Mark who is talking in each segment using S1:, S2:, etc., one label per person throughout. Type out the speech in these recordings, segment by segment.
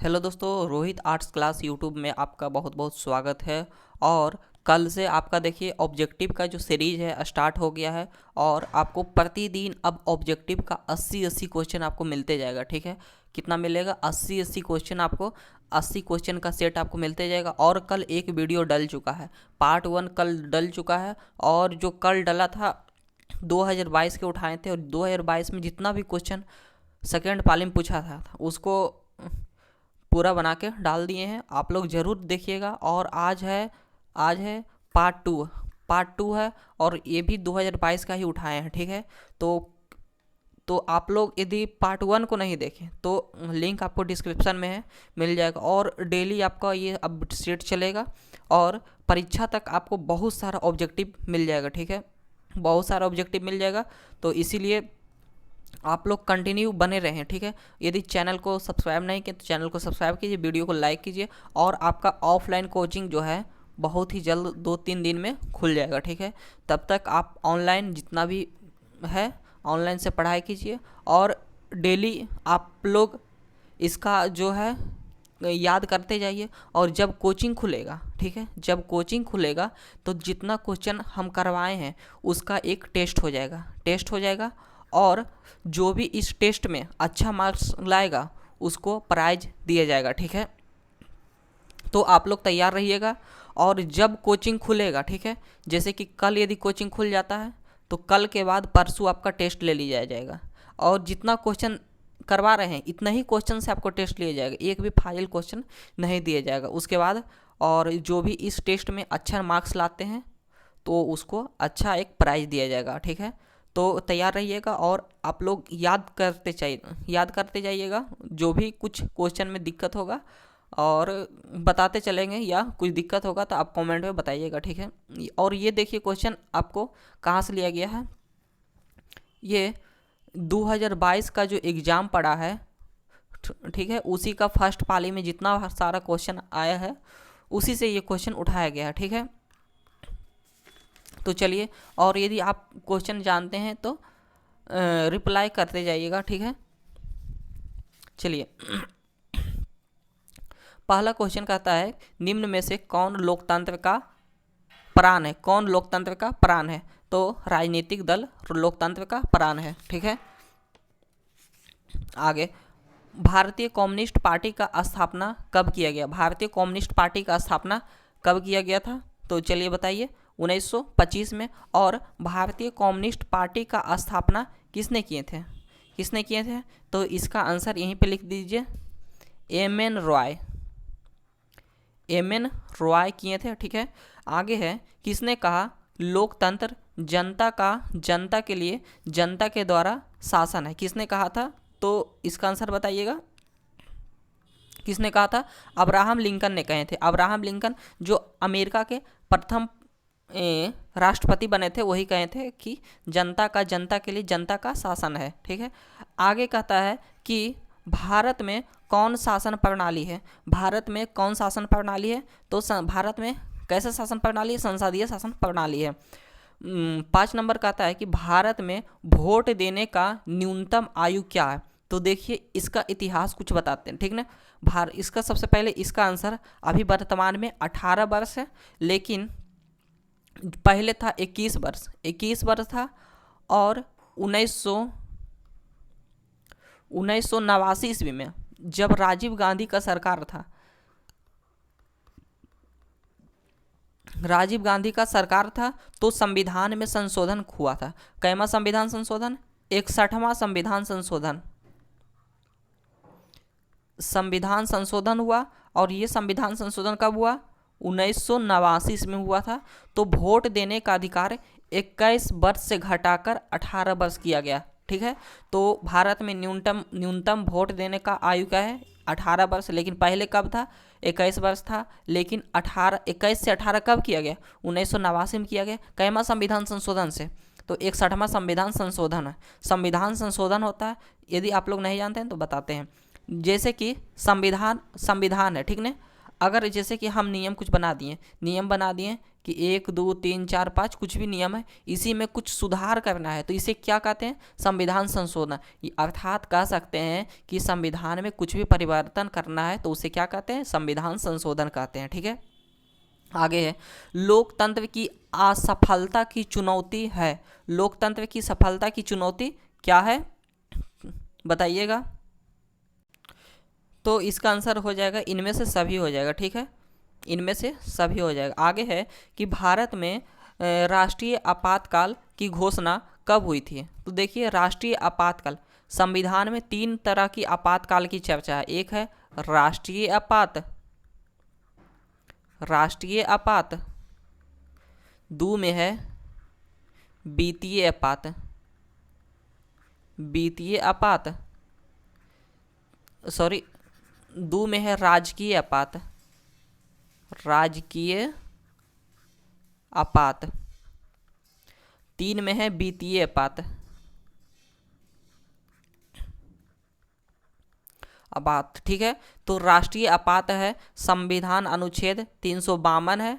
S1: Hello दोस्तों, Rohit arts class YouTube में आपका बहुत बहुत स्वागत है। और कल से आपका देखिए ऑब्जेक्टिव का जो सीरीज है स्टार्ट हो गया है। और आपको प्रतिदिन अब ऑब्जेक्टिव का 80 क्वेश्चन आपको मिलते जाएगा। ठीक है, कितना मिलेगा? 80 क्वेश्चन आपको, 80 क्वेश्चन का सेट आपको मिलते जाएगा। और कल एक वीडियो डल चुका है, पार्ट 1 कल डल चुका है। और जो कल डला था 2022 के उठाए थे, और 2022 में जितना भी क्वेश्चन सेकेंड पाली में पूछा था उसको पूरा बना के डाल दिए हैं। आप लोग ज़रूर देखिएगा। और आज है पार्ट टू है, और ये भी 2022 का ही उठाए हैं। ठीक है, तो आप लोग यदि पार्ट 1 को नहीं देखें तो लिंक आपको डिस्क्रिप्शन में है, मिल जाएगा। और डेली आपका ये अब सेट चलेगा, और परीक्षा तक आपको बहुत सारा ऑब्जेक्टिव मिल जाएगा। ठीक है, बहुत सारा ऑब्जेक्टिव मिल जाएगा। तो इसीलिए आप लोग कंटिन्यू बने रहें। ठीक है, यदि चैनल को सब्सक्राइब नहीं किए तो चैनल को सब्सक्राइब कीजिए, वीडियो को लाइक कीजिए। और आपका ऑफलाइन कोचिंग जो है बहुत ही जल्द 2-3 दिन में खुल जाएगा। ठीक है, तब तक आप ऑनलाइन जितना भी है ऑनलाइन से पढ़ाई कीजिए। और डेली आप लोग इसका जो है याद करते जाइए। और जब कोचिंग खुलेगा, ठीक है, जब कोचिंग खुलेगा तो जितना क्वेश्चन हम करवाए हैं उसका एक टेस्ट हो जाएगा। और जो भी इस टेस्ट में अच्छा मार्क्स लाएगा उसको प्राइज दिया जाएगा। ठीक है, तो आप लोग तैयार रहिएगा। और जब कोचिंग खुलेगा, ठीक है, जैसे कि कल यदि कोचिंग खुल जाता है तो कल के बाद परसों आपका टेस्ट ले लिया जाएगा। और जितना क्वेश्चन करवा रहे हैं इतना ही क्वेश्चन से आपको टेस्ट लिया जाएगा, एक भी फाजिल क्वेश्चन नहीं दिया जाएगा उसके बाद। और जो भी इस टेस्ट में अच्छा मार्क्स लाते हैं तो उसको अच्छा एक प्राइज़ दिया जाएगा। ठीक है, तो तैयार रहिएगा। और आप लोग याद करते जाइएगा। जो भी कुछ क्वेश्चन में दिक्कत होगा और बताते चलेंगे, या कुछ दिक्कत होगा तो आप कमेंट में बताइएगा। ठीक है, और ये देखिए क्वेश्चन आपको कहाँ से लिया गया है। ये 2022 का जो एग्ज़ाम पड़ा है, ठीक है, उसी का फर्स्ट पाली में जितना सारा क्वेश्चन आया है उसी से ये क्वेश्चन उठाया गया है। ठीक है, तो चलिए, और यदि आप क्वेश्चन जानते हैं तो रिप्लाई करते जाइएगा। ठीक है, चलिए पहला क्वेश्चन कहता है, निम्न में से कौन लोकतंत्र का प्राण है? तो राजनीतिक दल लोकतंत्र का प्राण है। ठीक है, आगे, भारतीय कम्युनिस्ट पार्टी का स्थापना कब किया गया? भारतीय कम्युनिस्ट पार्टी का स्थापना कब किया गया था? तो चलिए बताइए, 1925 में। और भारतीय कम्युनिस्ट पार्टी का स्थापना किसने किए थे? तो इसका आंसर यहीं पे लिख दीजिए, एम एन रॉय किए थे। ठीक है, आगे है, किसने कहा लोकतंत्र जनता के लिए जनता के द्वारा शासन है? किसने कहा था? तो इसका आंसर बताइएगा, किसने कहा था? अब्राहम लिंकन ने कहे थे। अब्राहम लिंकन जो अमेरिका के प्रथम राष्ट्रपति बने थे वही कहे थे कि जनता के लिए जनता का शासन है। ठीक है, आगे कहता है कि भारत में कौन शासन प्रणाली है? तो भारत में कैसा शासन प्रणाली है? संसदीय शासन प्रणाली है। 5 नंबर कहता है कि भारत में वोट देने का न्यूनतम आयु क्या है? तो देखिए, इसका इतिहास कुछ बताते हैं। ठीक ना, इसका सबसे पहले इसका आंसर अभी वर्तमान में 18 वर्ष है, लेकिन पहले था 21 वर्ष था। और 1989 ईस्वी में जब राजीव गांधी का सरकार था तो संविधान में संशोधन हुआ था। कैमा संविधान संशोधन? 61वां संविधान संशोधन हुआ। और ये संविधान संशोधन कब हुआ? 1989 में हुआ था। तो वोट देने का अधिकार 21 वर्ष से घटाकर 18 वर्ष किया गया। ठीक है, तो भारत में न्यूनतम वोट देने का आयु क्या है? 18 वर्ष। लेकिन पहले कब था? 21 वर्ष था। लेकिन 21 से 18 कब किया गया? 1989 में किया गया। कैमा संविधान संशोधन से? तो 61वां संविधान संशोधन है। संविधान संशोधन होता है, यदि आप लोग नहीं जानते हैं तो बताते हैं। जैसे कि संविधान है, ठीक ने, अगर जैसे कि हम नियम बना दिए कि 1 2 3 4 5 कुछ भी नियम है, इसी में कुछ सुधार करना है, तो इसे क्या कहते हैं? संविधान संशोधन। अर्थात कह सकते हैं कि संविधान में कुछ भी परिवर्तन करना है तो उसे क्या कहते हैं? संविधान संशोधन कहते हैं। ठीक है, आगे है, लोकतंत्र की असफलता की चुनौती है। लोकतंत्र की सफलता की चुनौती क्या है, बताइएगा। तो इसका आंसर हो जाएगा इनमें से सभी हो जाएगा। ठीक है, इनमें से सभी हो जाएगा। आगे है कि भारत में राष्ट्रीय आपातकाल की घोषणा कब हुई थी? तो देखिए, राष्ट्रीय आपातकाल, संविधान में 3 तरह की आपातकाल की चर्चा है। एक है राष्ट्रीय आपात, दो में है वित्तीय आपात, सॉरी, दो में है राजकीय आपात, 3 में है वित्तीय आपात। ठीक है, तो राष्ट्रीय आपात है, संविधान अनुच्छेद 352 है,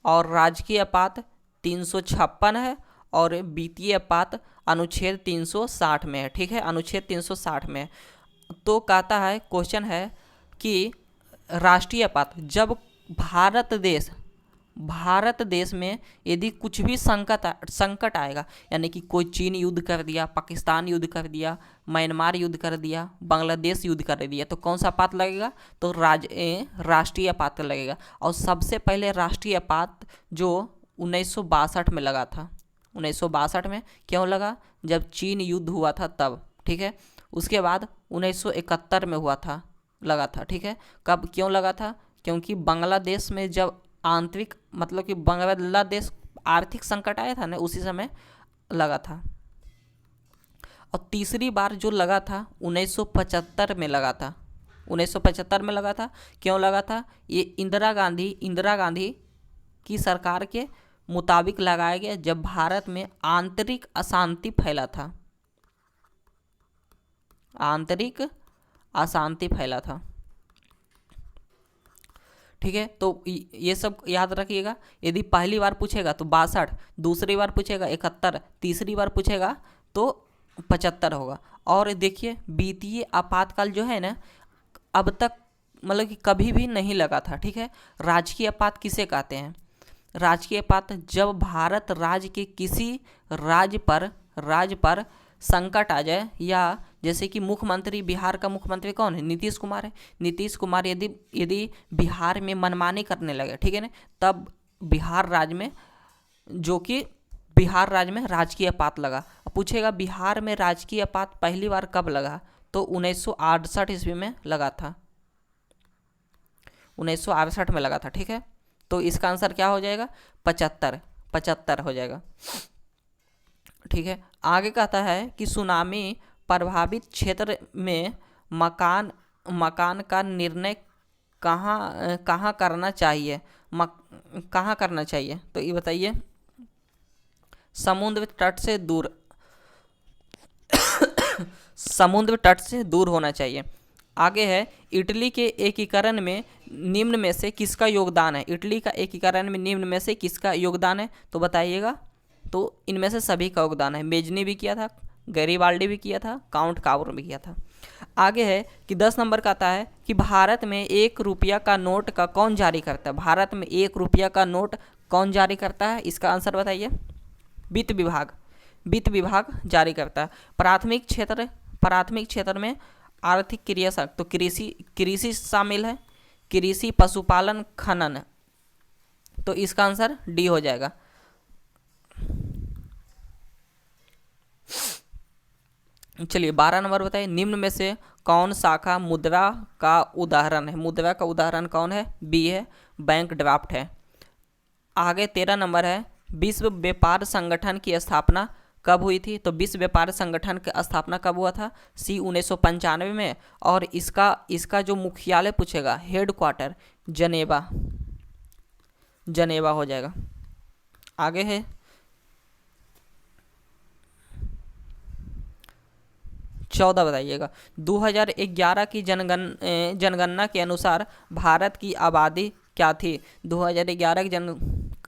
S1: और राजकीय आपात 356 है, और वित्तीय आपात अनुच्छेद 360 में है। ठीक है, अनुच्छेद 360 में है। तो कहता है, क्वेश्चन है कि राष्ट्रीय आपात, जब भारत देश में यदि कुछ भी संकट आएगा, यानी कि कोई चीन युद्ध कर दिया, पाकिस्तान युद्ध कर दिया, म्यांमार युद्ध कर दिया, बांग्लादेश युद्ध कर दिया, तो कौन सा आपात लगेगा? तो राष्ट्रीय आपात लगेगा। और सबसे पहले राष्ट्रीय आपात जो 1962 में लगा था। 1962 में क्यों लगा? जब चीन युद्ध हुआ था तब। ठीक है, उसके बाद 1971 में लगा था। ठीक है, कब क्यों लगा था? क्योंकि बांग्लादेश में जब आंतरिक, मतलब कि बांग्लादेश आर्थिक संकट आया था ना, उसी समय लगा था। और तीसरी बार जो लगा था 1975 में लगा था। 1975 में लगा था। क्यों लगा था? ये इंदिरा गांधी की सरकार के मुताबिक लगाया गया, जब भारत में आंतरिक अशांति फैला था। आंतरिक अशांति फैला था। ठीक है, तो ये सब याद रखिएगा। यदि पहली बार पूछेगा तो 62, दूसरी बार पूछेगा 71, तीसरी बार पूछेगा तो 75 होगा। और देखिए, वित्तीय आपातकाल जो है ना, अब तक मतलब कि कभी भी नहीं लगा था। ठीक है, राजकीय आपात किसे कहते हैं? राजकीय आपात जब भारत राज्य के किसी राज्य पर संकट आ जाए, या जैसे कि मुख्यमंत्री, बिहार का मुख्यमंत्री कौन है? नीतीश कुमार है। नीतीश कुमार यदि बिहार में मनमानी करने लगे, ठीक है ना, तब बिहार राज्य में राजकीय आपात लगा। पूछेगा बिहार में राजकीय आपात पहली बार कब लगा? तो 1968 ईस्वी में लगा था। 1968 में लगा था। ठीक है, तो इसका आंसर क्या हो जाएगा? 75 हो जाएगा। ठीक है, आगे कहता है कि सुनामी प्रभावित क्षेत्र में मकान का निर्णय कहाँ करना चाहिए? कहाँ करना चाहिए? तो ये बताइए। समुद्र तट से दूर होना चाहिए। आगे है, इटली के एकीकरण में निम्न में से किसका योगदान है? इटली का एकीकरण में निम्न में से किसका योगदान है? तो बताइएगा। तो इनमें से सभी का योगदान है। मेजनी भी किया था, गैरीबाल्डी भी किया था, काउंट कावर भी किया था। आगे है कि 10 नंबर का आता है कि भारत में 1 रुपया का नोट का कौन जारी करता है? भारत में 1 रुपया का नोट कौन जारी करता है? इसका आंसर बताइए। वित्त विभाग जारी करता है। प्राथमिक क्षेत्र में आर्थिक क्रिया, तो कृषि शामिल है, कृषि, पशुपालन, खनन, तो इसका आंसर डी हो जाएगा। चलिए 12 नंबर बताइए, निम्न में से कौन शाखा मुद्रा का उदाहरण है? मुद्रा का उदाहरण कौन है? बी है, बैंक ड्राफ्ट है। आगे 13 नंबर है, विश्व व्यापार संगठन की स्थापना कब हुई थी? तो विश्व व्यापार संगठन की स्थापना कब हुआ था? सी 1995 में। और इसका जो मुख्यालय पूछेगा, हेड क्वार्टर जनेवा हो जाएगा। आगे है 14 बताइएगा। 2011 की जनगणना के अनुसार भारत की आबादी क्या थी? 2011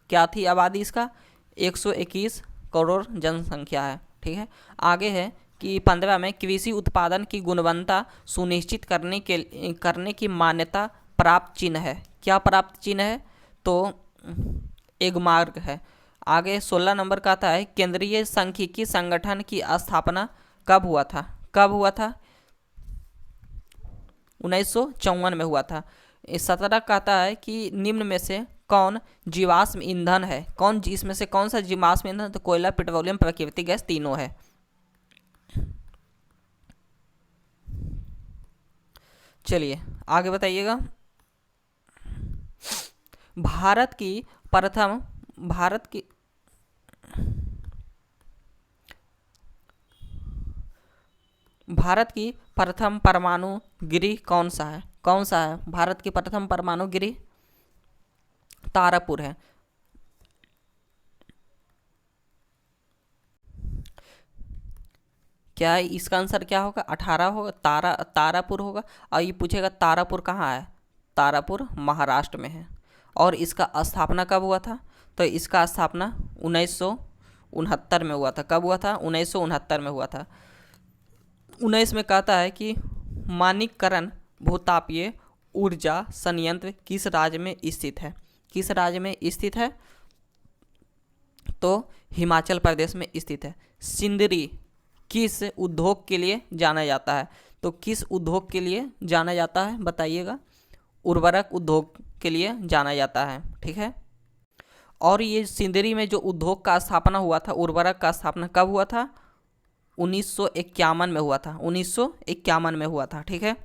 S1: की क्या थी आबादी इसका? 121 करोड़ जनसंख्या है। ठीक है, आगे है कि 15 में कृषि उत्पादन की गुणवत्ता सुनिश्चित करने की मान्यता प्राप्त चिन्ह है। क्या प्राप्त चिन्ह है? तो एगमार्क है। आगे 16 नंबर का आता है केंद्रीय सांख्यिकी संगठन की स्थापना कब हुआ था? कब हुआ था? 1954 में हुआ था। 17 का आता है कि निम्न में से कौन जीवाश्म ईंधन है? इसमें से कौन सा जीवाश्म ईंधन? तो कोयला, पेट्रोलियम, प्राकृतिक गैस तीनों है। चलिए आगे बताइएगा। भारत की प्रथम परमाणु गिरी कौन सा है? कौन सा है भारत की प्रथम परमाणु गिरी? तारापुर है। क्या इसका आंसर क्या होगा? 18 होगा। तारापुर होगा। और ये पूछेगा तारापुर कहाँ है? तारापुर महाराष्ट्र में है। और इसका स्थापना कब हुआ था? तो इसका स्थापना 1969 में हुआ था। कब हुआ था? 1969 में हुआ था। 19 में कहता है कि माणिककरण भूतापीय ऊर्जा संयंत्र किस राज्य में स्थित है? किस राज्य में स्थित है? तो हिमाचल प्रदेश में स्थित है। सिंदरी किस उद्योग के लिए जाना जाता है? तो किस उद्योग के लिए जाना जाता है बताइएगा? उर्वरक उद्योग के लिए जाना जाता है। ठीक है, और ये सिंदरी में जो उद्योग का स्थापना हुआ था, उर्वरक का स्थापना कब हुआ था? 1951 में हुआ था। 1951 में हुआ था। ठीक है,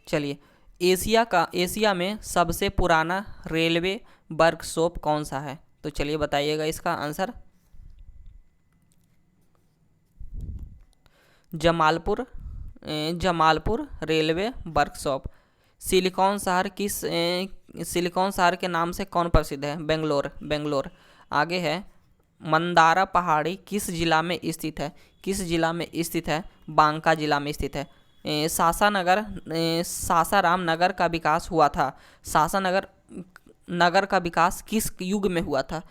S1: चलिए एशिया में सबसे पुराना रेलवे वर्कशॉप कौन सा है? तो चलिए बताइएगा इसका answer. Jamalpur railway workshop. Silicon शहर के नाम से कौन प्रसिद्ध है? बेंगलोर। आगे है मंदारा पहाड़ी किस जिला में स्थित है? किस जिला में स्थित है? बांका जिला में स्थित है। सासाराम नगर का विकास हुआ था। नगर का विकास किस युग में हुआ था?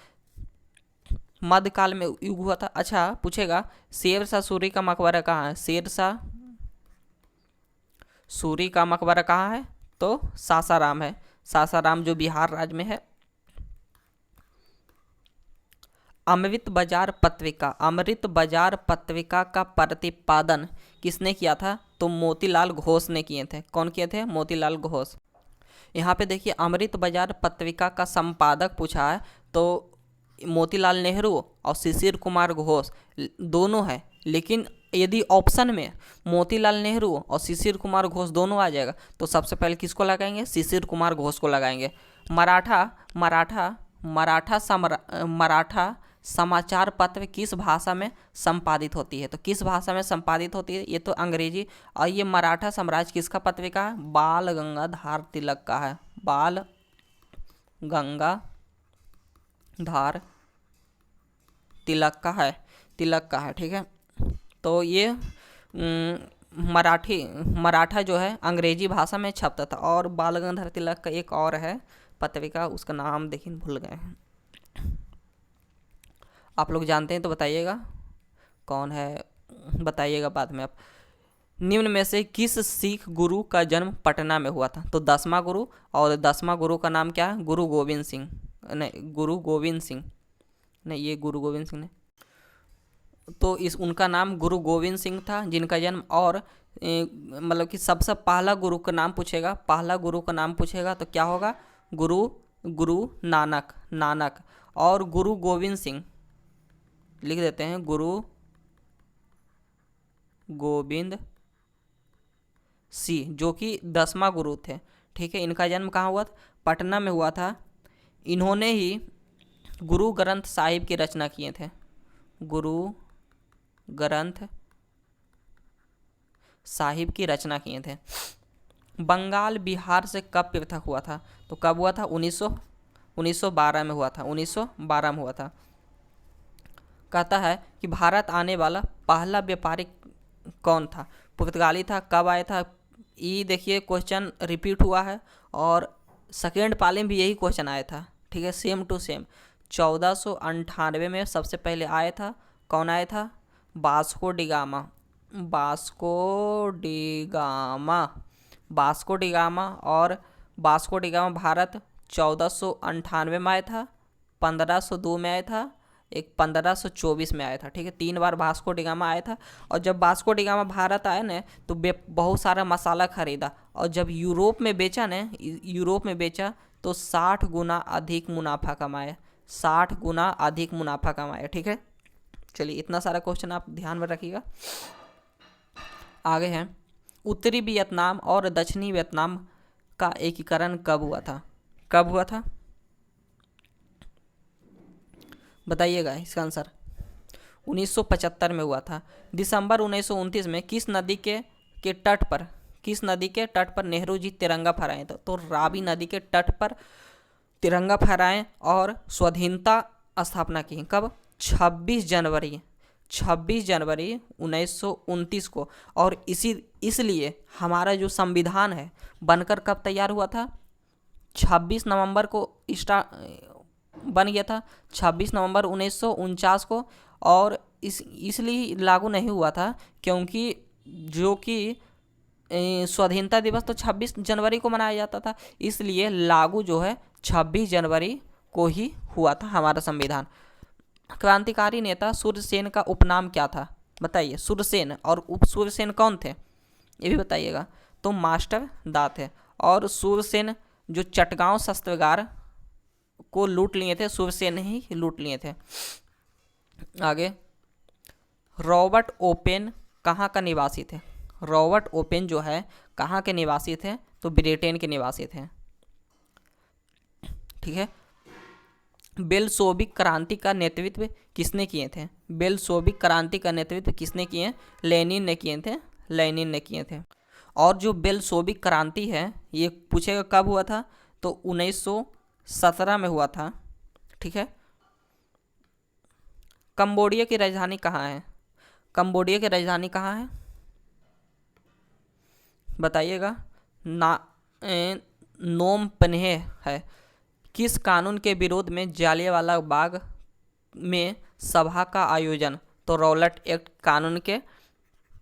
S1: मध्यकाल में युग हुआ था। अच्छा, पूछेगा शेरशाह सूरी का मकबरा कहाँ है? शेरशाह सूरी का मकबरा कहाँ है? तो सासाराम है। सासाराम जो बिहार राज्य में है। अमृत बाजार पत्रिका का प्रतिपादन किसने किया था? तो मोतीलाल घोष ने किए थे। कौन किए थे? मोतीलाल घोष। यहाँ पे देखिए अमृत बाजार पत्रिका का संपादक पूछा है तो मोतीलाल नेहरू और शिशिर कुमार घोष दोनों है, लेकिन यदि ऑप्शन में मोतीलाल नेहरू और शिशिर कुमार घोष दोनों आ जाएगा तो सबसे पहले किसको लगाएंगे? शिशिर कुमार घोष को लगाएंगे। मराठा समाचार पत्र किस भाषा में संपादित होती है? तो किस भाषा में संपादित होती है? ये तो अंग्रेजी। और ये मराठा साम्राज्य किसका पत्रिका है? बाल गंगाधर तिलक का है। बाल गंगाधर तिलक का है। ठीक है, तो ये मराठा जो है अंग्रेजी भाषा में छपता था। और बाल गंगाधर तिलक का एक और है पत्रिका, उसका नाम देखिए भूल गए हैं। आप लोग जानते हैं तो बताइएगा कौन है, बताइएगा बाद में आप। निम्न में से किस सिख गुरु का जन्म पटना में हुआ था? तो 10वां गुरु। और 10वां गुरु का नाम क्या है? गुरु गोविंद सिंह नहीं, ये गुरु गोविंद सिंह ने, तो उनका नाम गुरु गोविंद सिंह था जिनका जन्म। और मतलब कि सबसे पहला गुरु का नाम पूछेगा, तो क्या होगा? गुरु नानक। और गुरु गोविंद सिंह लिख देते हैं, गुरु गोविंद सिंह, जो कि 10वां गुरु थे। ठीक है, इनका जन्म कहाँ हुआ था? पटना में हुआ था। इन्होंने ही गुरु ग्रंथ साहिब की रचना किए थे। गुरु ग्रंथ साहिब की रचना किए थे। बंगाल बिहार से कब पृथक हुआ था? तो कब हुआ था? 1912 में हुआ था। 1912 में हुआ था। कहता है कि भारत आने वाला पहला व्यापारी कौन था? पुर्तगाली था। कब आया था? ये देखिए क्वेश्चन रिपीट हुआ है और सेकेंड पाली में भी यही क्वेश्चन आया था, ठीक है, सेम टू सेम। 1498 में सबसे पहले आया था, कौन आया था? Vasco da Gama. Vasco da Gama. Vasco da Gama. और वास्को डिगामा भारत 1498 में आया था, 1502 में आया था, एक 1524 में आया था, ठीक है। 3 बार वास्को डिगामा आया था। और जब वास्को डिगामा भारत आया ना तो बहुत सारा मसाला खरीदा, और जब यूरोप में बेचा ना, यूरोप में बेचा तो 60 गुना अधिक मुनाफा कमाया, 60 गुना अधिक मुनाफा कमाया, ठीक है। चलिए, इतना सारा क्वेश्चन आप ध्यान में रखिएगा। आगे हैं, उत्तरी वियतनाम और दक्षिणी वियतनाम का एकीकरण कब हुआ था? कब हुआ था बताइएगा इसका आंसर। 1975 में हुआ था। दिसंबर 1929 में किस नदी के तट पर, किस नदी के तट पर नेहरू जी तिरंगा फहराए थे? तो रावी नदी के तट पर तिरंगा फहराएं और स्वाधीनता स्थापना की। कब? 26 जनवरी 1929 को। और इसलिए हमारा जो संविधान है बनकर कब तैयार हुआ था? 26 नवंबर को बन गया था, 26 नवंबर 1949 को। और इसलिए लागू नहीं हुआ था क्योंकि जो कि स्वाधीनता दिवस तो 26 जनवरी को मनाया जाता था, इसलिए लागू जो है 26 जनवरी को ही हुआ था हमारा संविधान। क्रांतिकारी नेता सूर्यसेन का उपनाम क्या था? बताइए। सूर्यसेन, और उप सूर्यसेन कौन थे ये भी बताइएगा। तो मास्टर दा थे। और सूर्यसेन जो चटगांव शस्त्रागार को लूट लिए थे, सूर्यसेन ही लूट लिए थे। आगे, रॉबर्ट ओपेन कहाँ का निवासी थे? रॉबर्ट ओपेन जो है कहाँ के निवासी थे? तो ब्रिटेन के निवासी थे, ठीक है। बेलशोविक क्रांति का नेतृत्व किसने किए थे? बेलशोविक क्रांति का नेतृत्व किसने किए? लेनिन ने किए थे, लेनिन ने किए थे। और जो बेलशोविक क्रांति है ये पूछेगा कब हुआ था? तो 1917 में हुआ था, ठीक है। कंबोडिया की राजधानी कहाँ है? कंबोडिया की राजधानी कहाँ है बताइएगा। नोम पेन्ह है। किस कानून के विरोध में जालियांवाला बाग में सभा का आयोजन? तो रॉलेट एक्ट कानून के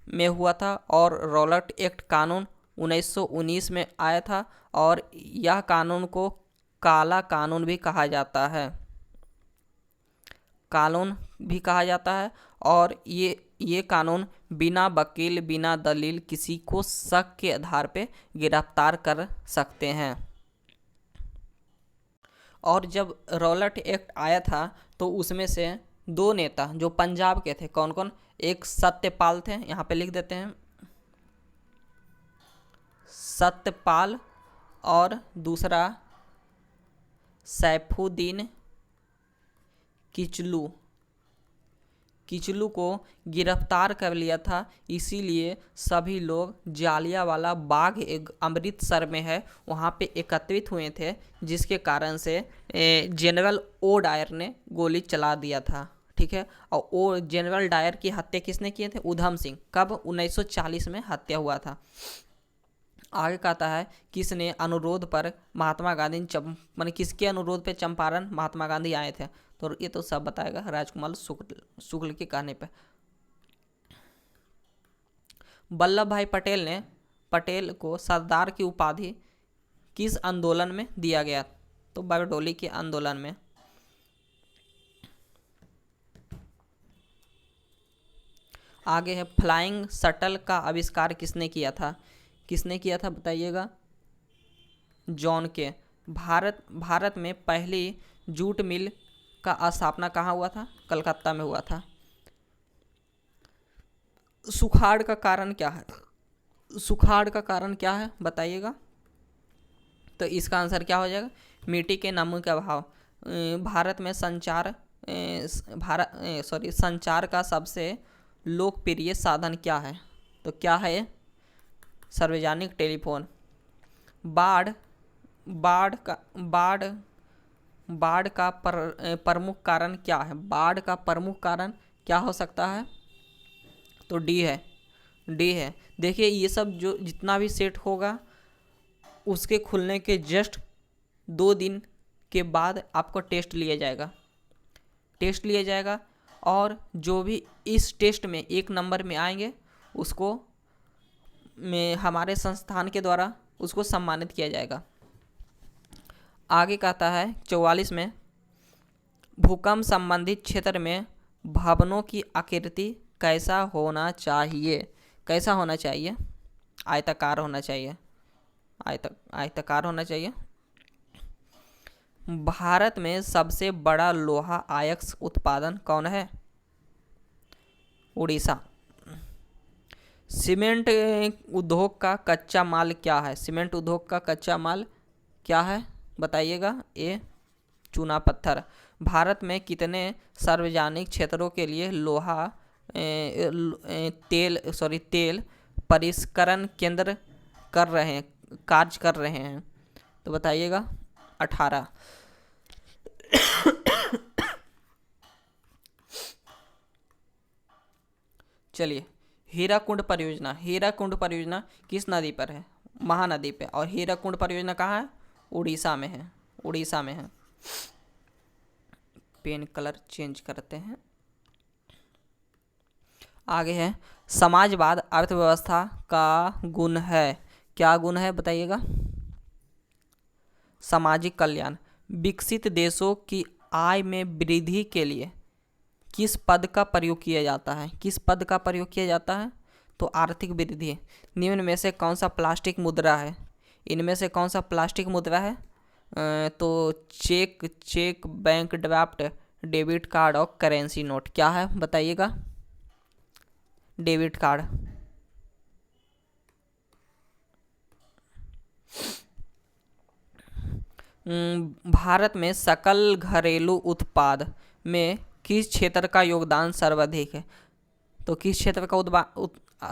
S1: में हुआ था। और रॉलेट एक्ट कानून 1919 में आया था। और यह कानून को काला कानून भी कहा जाता है, कानून भी कहा जाता है। और ये कानून बिना वकील, बिना दलील किसी को शक के आधार पे गिरफ्तार कर सकते हैं। और जब रॉलेट एक्ट आया था तो उसमें से 2 नेता जो पंजाब के थे, कौन कौन? एक सत्यपाल थे, यहाँ पे लिख देते हैं, सत्यपाल, और दूसरा सैफुद्दीन किचलू को गिरफ्तार कर लिया था। इसीलिए सभी लोग जालियांवाला बाग एक अमृतसर में है वहाँ पे एकत्रित हुए थे, जिसके कारण से जनरल ओ डायर ने गोली चला दिया था, ठीक है। और वो जनरल डायर की हत्या किसने किए थे? उधम सिंह। कब? 1940 में हत्या हुआ था। आगे कहता है, किसने अनुरोध पर महात्मा गांधी माने किसके अनुरोध पे चंपारण महात्मा गांधी आए थे? तो ये तो सब बताएगा राजकुमार शुक्ल के कहने पे। वल्लभ भाई पटेल को सरदार की उपाधि किस आंदोलन में दिया गया? तो बारडोली के आंदोलन में। आगे है, फ्लाइंग शटल का आविष्कार किसने किया था? किसने किया था बताइएगा। जॉन के। भारत में पहली जूट मिल का स्थापना कहाँ हुआ था? कलकत्ता में हुआ था। सुखाड़ का कारण क्या है? सुखाड़ का कारण क्या है बताइएगा। तो इसका आंसर क्या हो जाएगा? मिट्टी के नमूने का अभाव। भारत में संचार का सबसे लोकप्रिय साधन क्या है? तो क्या है? सार्वजनिक टेलीफोन। बाढ़ का प्रमुख कारण क्या है? बाढ़ का प्रमुख कारण क्या हो सकता है? तो डी है। देखिए, ये सब जो जितना भी सेट होगा उसके खुलने के जस्ट 2 दिन के बाद आपको टेस्ट लिया जाएगा और जो भी इस टेस्ट में 1 नंबर में आएंगे उसको में हमारे संस्थान के द्वारा उसको सम्मानित किया जाएगा। आगे कहता है 44 में, भूकंप संबंधित क्षेत्र में भवनों की आकृति कैसा होना चाहिए? कैसा होना चाहिए? आयताकार होना चाहिए। आयताकार होना चाहिए। भारत में सबसे बड़ा लोहा अयस्क उत्पादन कौन है? उड़ीसा। सीमेंट उद्योग का कच्चा माल क्या है? सीमेंट उद्योग का कच्चा माल क्या है बताइएगा? ए चूना पत्थर। भारत में कितने सार्वजनिक क्षेत्रों के लिए लोहा तेल परिष्करण केंद्र कार्य कर रहे हैं? तो बताइएगा 18। चलिए, हीराकुंड परियोजना किस नदी पर है? महानदी पे। और हीराकुंड परियोजना कहाँ है? उड़ीसा में है। पेन कलर चेंज करते हैं। आगे है, समाजवाद अर्थव्यवस्था का गुण है। क्या गुण है बताइएगा? सामाजिक कल्याण। विकसित देशों की आय में वृद्धि के लिए किस पद का प्रयोग किया जाता है? तो आर्थिक वृद्धि। निम्न में से कौन सा प्लास्टिक मुद्रा है? इनमें से कौन सा प्लास्टिक मुद्रा है? तो cheque, bank draft, debit card और करेंसी नोट। क्या है बताइएगा? Debit card. भारत में सकल घरेलू उत्पाद में किस क्षेत्र का योगदान सर्वाधिक है? तो किस क्षेत्र का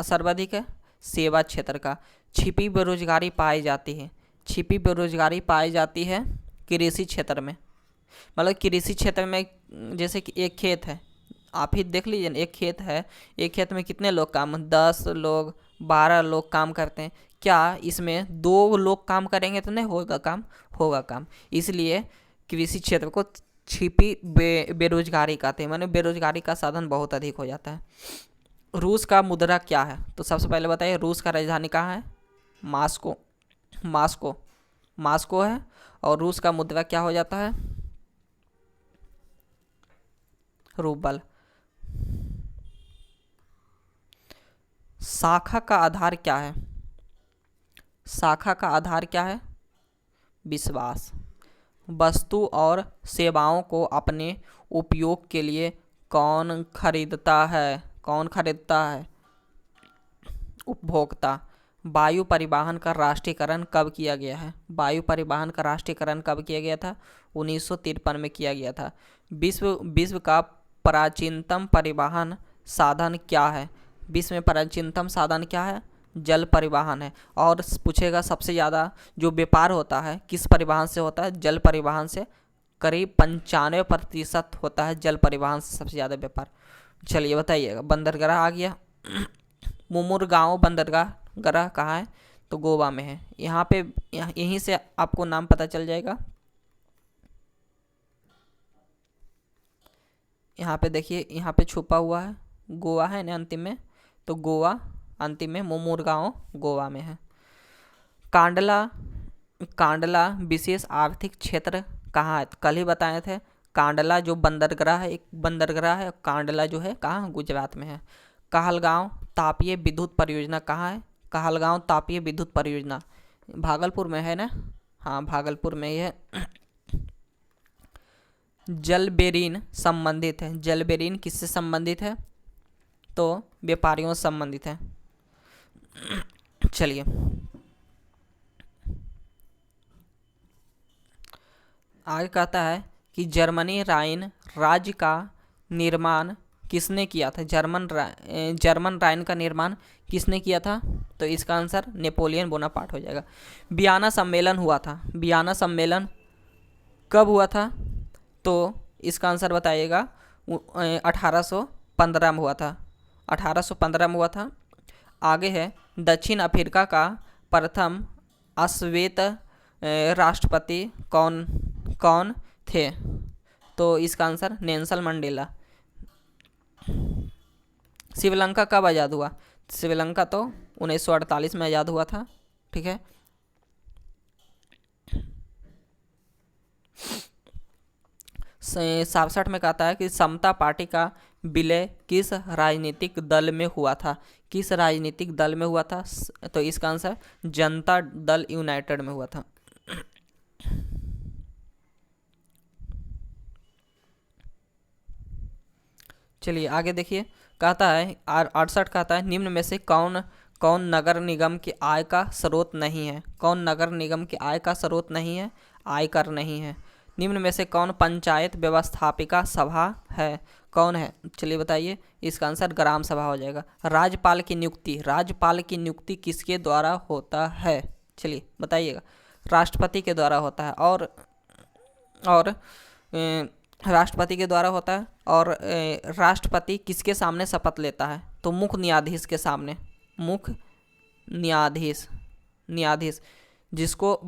S1: सर्वाधिक है? सेवा क्षेत्र का। छिपी बेरोजगारी पाई जाती है कृषि क्षेत्र में। मतलब कृषि क्षेत्र में जैसे कि एक खेत है, आप ही देख लीजिए, एक खेत में कितने लोग 10 लोग 12 लोग काम करते हैं। क्या इसमें 2 लोग काम करेंगे तो नहीं होगा काम? इसलिए कृषि क्षेत्र को छिपी बेरोजगारी कहते हैं, माने बेरोजगारी का साधन बहुत अधिक हो जाता है। रूस का मुद्रा क्या है? तो सबसे पहले बताइए, रूस का राजधानी कहाँ है? मास्को है। और रूस का मुद्रा क्या हो जाता है? रूबल। शाखा का आधार क्या है? विश्वास। वस्तु और सेवाओं को अपने उपयोग के लिए कौन खरीदता है? उपभोक्ता। वायु परिवहन का राष्ट्रीयकरण कब किया गया था? 1953 में किया गया था। विश्व का प्राचीनतम परिवहन साधन क्या है? विश्व में प्राचीनतम साधन क्या है? जल परिवहन है। और पूछेगा सबसे ज़्यादा जो व्यापार होता है किस परिवहन से होता है? जल परिवहन से। करीब 95% होता है जल परिवहन से सबसे ज़्यादा व्यापार। चलिए बताइएगा, बंदरगाह आ गया। मुमुरगांव बंदरगाह कहाँ है? तो गोवा में है। यहीं से आपको नाम पता चल जाएगा। यहाँ पे देखिए, यहाँ पे छुपा हुआ है गोवा है ना अंतिम में, तो गोवा अंतिम में, मुमुरगांव गोवा में है। कांडला विशेष आर्थिक क्षेत्र कहाँ है? कल ही बताए थे, कांडला जो बंदरगाह है, एक बंदरगाह है। कांडला जो है कहाँ? गुजरात में है। कहलगांव तापीय विद्युत परियोजना कहाँ है? कहलगांव तापीय विद्युत परियोजना भागलपुर में है ना? हाँ, भागलपुर में ही है। जलबेरीन संबंधित है। जलबेरीन किससे संबंधित है? तो व्यापारियों से संबंधित है। चलिए, आगे कहता है कि जर्मनी राइन राज्य का निर्माण किसने किया था? जर्मन राइन का निर्माण किसने किया था? तो इसका आंसर नेपोलियन बोनापार्ट हो जाएगा। वियना सम्मेलन हुआ था। वियना सम्मेलन कब हुआ था? तो इसका आंसर बताइएगा। 1815 में हुआ था। 1815 में हुआ था। आगे है, दक्षिण अफ्रीका का प्रथम अश्वेत राष्ट्रपति कौन कौन थे? तो इसका आंसर नेल्सन मंडेला। श्रीलंका कब आज़ाद हुआ? श्रीलंका तो 1948 में आज़ाद हुआ था। ठीक है। सड़सठ में कहता है कि समता पार्टी का विलय किस राजनीतिक दल में हुआ था? किस राजनीतिक दल में हुआ था? तो इसका आंसर जनता दल यूनाइटेड में हुआ था। चलिए आगे देखिए, कहता है 68 कहता है निम्न में से कौन कौन नगर निगम की आय का स्रोत नहीं है? कौन नगर निगम की आय का स्रोत नहीं है? आयकर नहीं है। निम्न में से कौन पंचायत व्यवस्थापिका सभा है? कौन है? चलिए बताइए, इसका आंसर ग्राम सभा हो जाएगा। राज्यपाल की नियुक्ति किसके द्वारा होता है? चलिए बताइएगा। राष्ट्रपति के द्वारा होता है। और राष्ट्रपति के द्वारा होता है। और राष्ट्रपति किसके सामने शपथ लेता है? तो मुख्य न्यायाधीश के सामने। मुख्य न्यायाधीश जिसको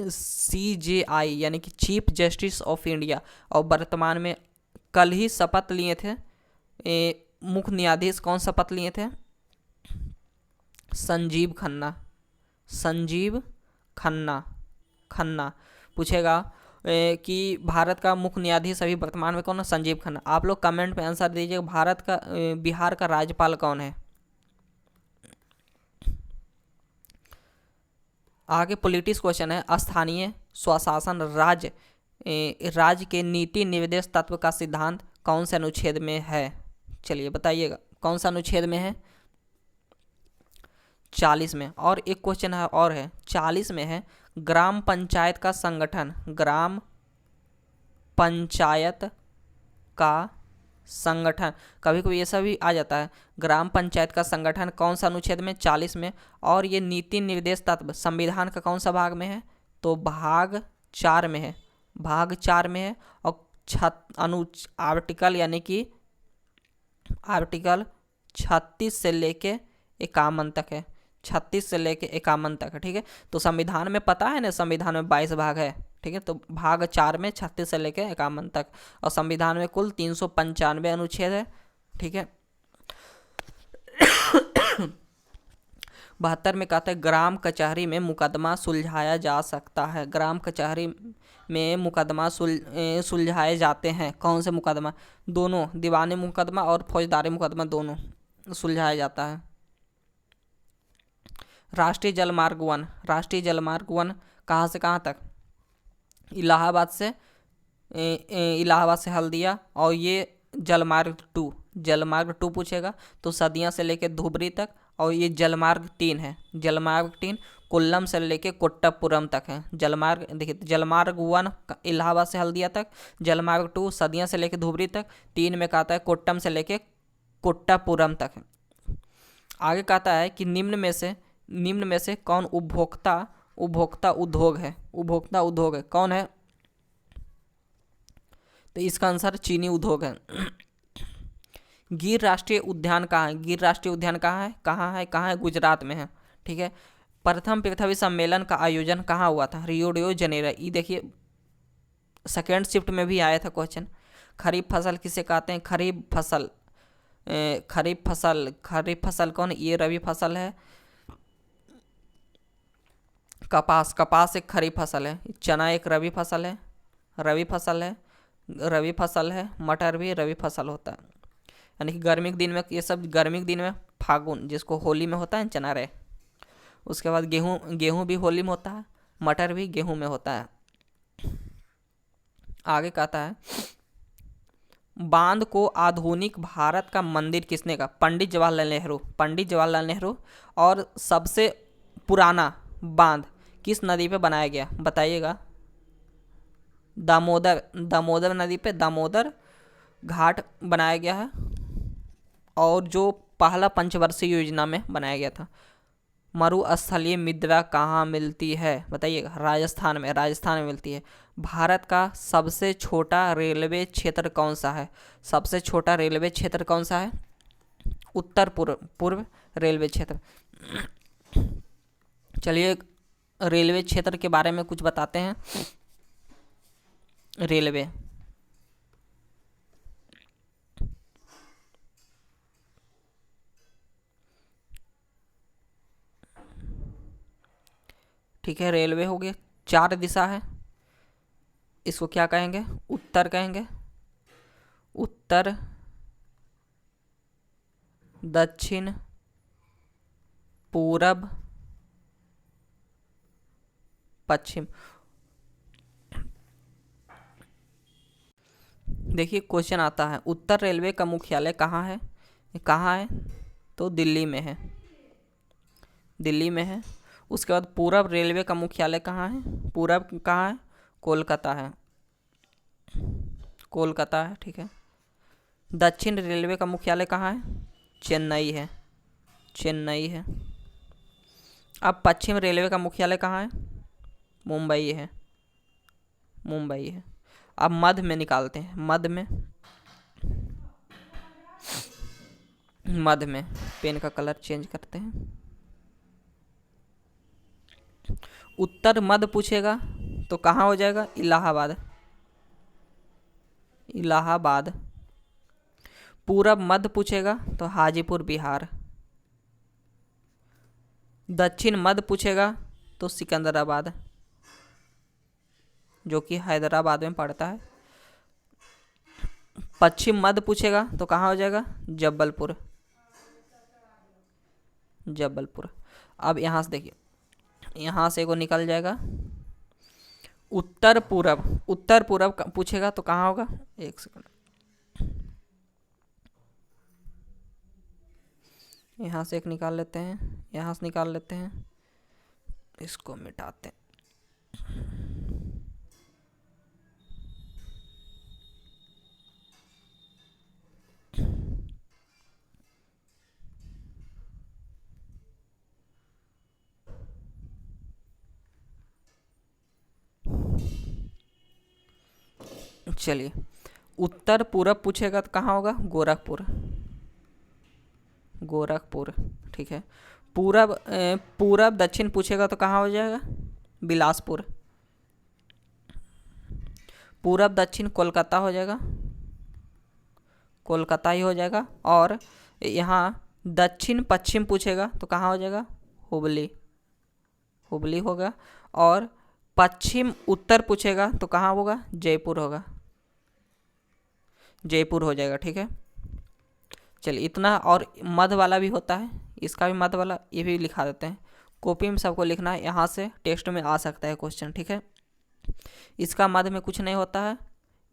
S1: CJI यानी कि चीफ जस्टिस ऑफ इंडिया, और वर्तमान में कल ही शपथ लिए थे मुख्य न्यायाधीश। कौन शपथ लिए थे? संजीव खन्ना पूछेगा कि भारत का मुख्य न्यायाधीश अभी वर्तमान में कौन है? संजीव खन्ना। आप लोग कमेंट में आंसर दीजिएगा, बिहार का राज्यपाल कौन है? आगे पॉलिटिक्स क्वेश्चन है। स्थानीय स्वशासन राज्य के नीति निर्देश तत्व का सिद्धांत कौन से अनुच्छेद में है? चलिए बताइएगा, कौन सा अनुच्छेद में है? 40 में। और एक क्वेश्चन है और है 40 में है, ग्राम पंचायत का संगठन कभी कभी ये सभी आ जाता है। ग्राम पंचायत का संगठन कौन सा अनुच्छेद में? 40 में। और ये नीति निर्देश तत्व संविधान का कौन सा भाग में है? तो भाग 4 में है। और आर्टिकल यानी कि आर्टिकल 36 से लेके 51 तक है। 36 से लेके 51 तक है। ठीक है। तो संविधान में पता है ना, संविधान में 22 भाग है। ठीक है। तो भाग 4 में 36 से लेके 51 तक, और संविधान में कुल 395 अनुच्छेद है। ठीक है। 72 में कहता है ग्राम कचहरी में मुकदमा सुलझाया जा सकता है। ग्राम कचहरी में मुकदमा सुलझाए जाते हैं। कौन से मुकदमा? दोनों, दीवानी मुकदमा और फौजदारी मुकदमा दोनों सुलझाया जाता है। राष्ट्रीय जलमार्ग वन कहाँ से कहाँ तक? इलाहाबाद से हल्दिया। और ये जलमार्ग 2 पूछेगा तो सदिया से लेके धुबरी तक। और ये जलमार्ग 3 है। जलमार्ग 3 कोल्लम से लेके कोट्टापुरम तक है। जलमार्ग देखिए, जलमार्ग 1 इलाहाबाद से हल्दिया तक, जलमार्ग 2 सदिया से लेके धुबरी तक, 3 में कहता है कोट्टम से लेके कोट्टापुरम तक है। आगे कहता है कि निम्न में से कौन उपभोक्ता उद्योग है? कौन है? तो इसका आंसर चीनी उद्योग है। गिर राष्ट्रीय उद्यान कहाँ है? गुजरात में है। ठीक है। प्रथम पृथ्वी सम्मेलन का आयोजन कहाँ हुआ था? Rio de Janeiro. ये देखिए सेकेंड शिफ्ट में भी आया था क्वेश्चन। खरीफ फसल किसे कहते हैं? खरीफ फसल कौन? ये रबी फसल है। कपास एक खरीफ फसल है। चना एक रबी फसल है। मटर भी रबी फसल होता है। यानी कि गर्मी के दिन में ये सब, गर्मी के दिन में फागुन जिसको होली में होता है चना रहे। उसके बाद गेहूं भी होली में होता है, मटर भी गेहूं में होता है। आगे कहता है बांध को आधुनिक भारत का मंदिर किसने कहा? पंडित जवाहरलाल नेहरू। और सबसे पुराना बांध किस नदी पे बनाया गया? बताइएगा। दामोदर नदी पे दामोदर घाट बनाया गया है। और जो पहला पंचवर्षीय योजना में बनाया गया था। मरुस्थलीय मृदा कहाँ मिलती है? बताइएगा। राजस्थान में मिलती है। भारत का सबसे छोटा रेलवे क्षेत्र कौन सा है? उत्तर पूर्व रेलवे क्षेत्र। चलिए रेलवे क्षेत्र के बारे में कुछ बताते हैं। रेलवे, ठीक है, रेलवे हो गया। 4 दिशा है, इसको क्या कहेंगे? उत्तर कहेंगे। उत्तर, दक्षिण, पूरब, पश्चिम। देखिए क्वेश्चन आता है, उत्तर रेलवे का मुख्यालय कहाँ है? ये कहाँ है? तो दिल्ली में है, दिल्ली में है। उसके बाद पूरब रेलवे का मुख्यालय कहाँ है? पूरब कहाँ है? कोलकाता है, कोलकाता है, ठीक है। दक्षिण रेलवे का मुख्यालय कहाँ है? चेन्नई है, चेन्नई है। अब पश्चिम रेलवे का मुख्यालय कहाँ है? मुंबई है, मुंबई है। अब मध्य में निकालते हैं, मध्य में, मध्य में पेन का कलर चेंज करते हैं। उत्तर मध्य पूछेगा तो कहाँ हो जाएगा? इलाहाबाद, इलाहाबाद। पूरब मध्य पूछेगा तो हाजीपुर बिहार। दक्षिण मध्य पूछेगा तो सिकंदराबाद, जो कि हैदराबाद में पड़ता है। पश्चिम मध्य पूछेगा तो कहाँ हो जाएगा? जबलपुर, जबलपुर। अब यहाँ से देखिए, यहाँ से को निकल जाएगा उत्तर पूरब। उत्तर पूरब पूछेगा तो कहाँ होगा? एक सेकंड, यहाँ से एक निकाल लेते हैं, यहाँ से निकाल लेते हैं, इसको मिटाते हैं। चलिए, उत्तर पूरब पूछेगा तो कहाँ होगा? गोरखपुर, गोरखपुर, ठीक है। पूरब पूरब दक्षिण पूछेगा तो कहाँ हो जाएगा? बिलासपुर। पूरब दक्षिण कोलकाता हो जाएगा, कोलकाता ही हो जाएगा। और यहाँ दक्षिण पश्चिम पूछेगा तो कहाँ हो जाएगा? हुबली, हुबली होगा। और पश्चिम उत्तर पूछेगा तो कहाँ होगा? जयपुर होगा, जयपुर हो जाएगा, ठीक है। चलिए इतना। और मध्य वाला भी होता है, इसका भी मध्य वाला, ये भी लिखा देते हैं। कॉपी में सबको लिखना है, यहाँ से टेस्ट में आ सकता है क्वेश्चन, ठीक है। इसका मध्य में कुछ नहीं होता है,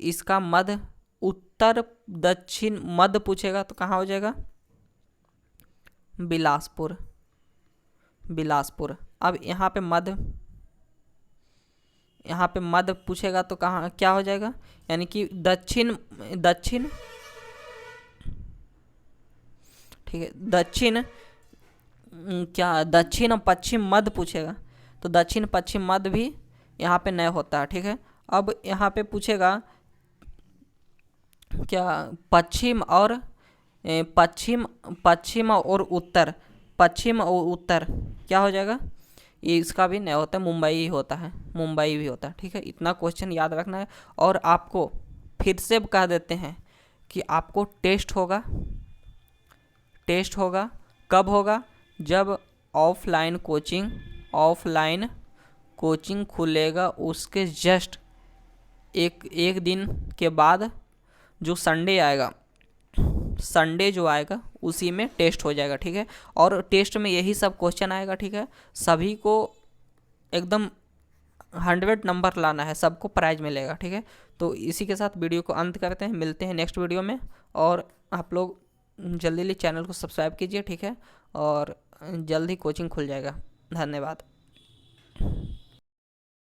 S1: इसका मध्य उत्तर दक्षिण मध्य पूछेगा तो कहाँ हो जाएगा? बिलासपुर, बिलासपुर। अब यहाँ पे मध्य, यहाँ पे मध्य पूछेगा तो कहाँ क्या हो जाएगा? यानी कि दक्षिण, दक्षिण, ठीक है। दक्षिण क्या, दक्षिण और पश्चिम मध्य पूछेगा तो दक्षिण पश्चिम मध्य भी यहाँ पे नहीं होता है, ठीक है। अब यहाँ पे पूछेगा क्या, पश्चिम और पश्चिम, पश्चिम और उत्तर, पश्चिम और उत्तर क्या हो जाएगा? ये इसका भी नहीं होता है, मुंबई ही होता है, मुंबई भी होता है, ठीक है। इतना क्वेश्चन याद रखना है। और आपको फिर से कह देते हैं कि आपको टेस्ट होगा, टेस्ट होगा कब होगा? जब ऑफलाइन कोचिंग, ऑफलाइन कोचिंग खुलेगा उसके जस्ट एक दिन के बाद, जो संडे आएगा, संडे जो आएगा उसी में टेस्ट हो जाएगा, ठीक है। और टेस्ट में यही सब क्वेश्चन आएगा, ठीक है। सभी को एकदम 100 नंबर लाना है, सबको प्राइज मिलेगा, ठीक है। तो इसी के साथ वीडियो को अंत करते हैं, मिलते हैं नेक्स्ट वीडियो में। और आप लोग जल्दी चैनल को सब्सक्राइब कीजिए, ठीक है। और जल्द ही कोचिंग खुल जाएगा। धन्यवाद।